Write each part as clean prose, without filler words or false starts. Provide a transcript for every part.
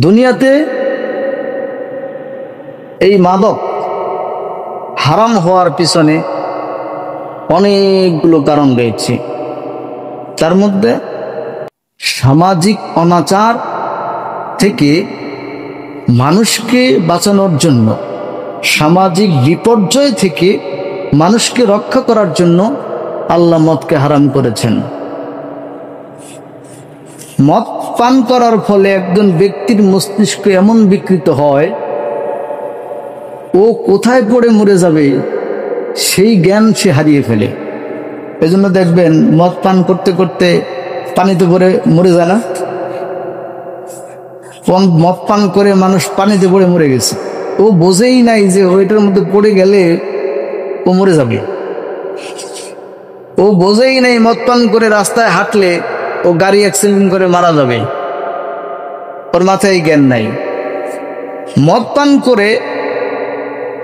দুনিয়াতে এই মাদক হারাম হওয়ার পিছনে অনেকগুলো কারণ রয়েছে। তার মধ্যে সামাজিক অনাচার থেকে মানুষকে বাঁচানোর জন্য, সামাজিক বিপর্যয় থেকে মানুষকে রক্ষা করার জন্য আল্লাহ মদকে হারাম করেছেন। মদ পান করার ফলে একজন ব্যক্তির মস্তিষ্ক এমন বিকৃত হয়, ও কোথায় পড়ে মরে যাবে সেই জ্ঞান সে হারিয়ে ফেলে। এজন্য দেখবেন মদ পান করতে করতে পানিতে পড়ে মরে যায় না? মদ পান করে মানুষ পানিতে পড়ে মরে গেছে, ও বোঝেই নাই যে ওইটার মধ্যে পড়ে গেলে ও মরে যাবে। ও বোঝেই নাই মদ পান করে রাস্তায় হাঁটলে ও গাড়ি অ্যাক্সিডেন্ট করে মারা যাবে, ওর মাথায় জ্ঞান নাই। মদ পান করে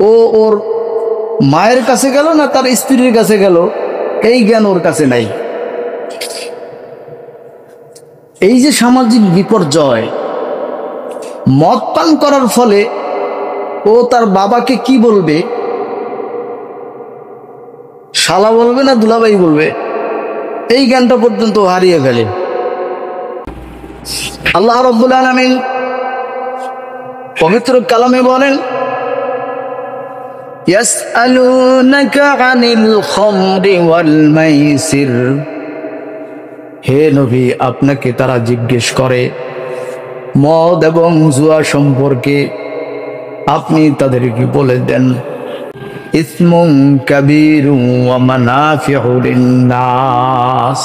ও ওর মায়ের কাছে গেল না তার স্ত্রীর কাছে গেল, এই জ্ঞান ওর কাছে নাই। এই যে সামাজিক বিপর্যয়, মদ পান করার ফলে ও তার বাবাকে কি বলবে, শালা বলবে না দুলাভাই বলবে, এই জ্ঞানটা পর্যন্ত হারিয়ে ফেলে। আল্লাহ রাব্বুল আলামিন পবিত্র কালামে বলেন, ইয়াসআলুনাকা আনিল খামরি ওয়াল মাইসির, হে নবী আপনাকে তারা জিজ্ঞেস করে মদ এবং জুয়া সম্পর্কে, আপনি তাদেরকে বলে দেন ইসমুন কাবীরুন ওয়া মানাফিউ লিন-নাস,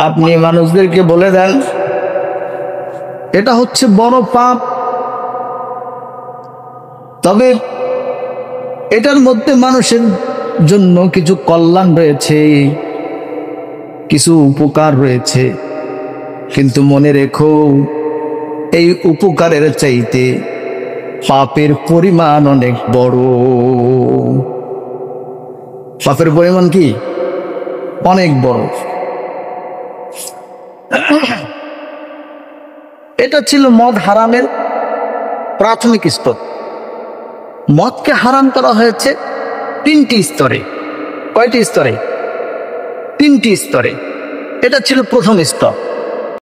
আপনি মানুষদেরকে বলে দেন এটা হচ্ছে বড় পাপ, তবে এটার মধ্যে মানুষের জন্য কিছু কল্যাণ রয়েছে, কিছু উপকার রয়েছে। কিন্তু মনে রেখো, এই উপকারের চাইতে পাপের পরিমাণ অনেক বড়। পাপের পরিমাণ কি অনেক বড়। এটা ছিল মদ হারামের প্রাথমিক স্তর। মদকে হারাম করা হয়েছে তিনটি স্তরে। কয়টি স্তরে? তিনটি স্তরে। এটা ছিল প্রথম স্তর।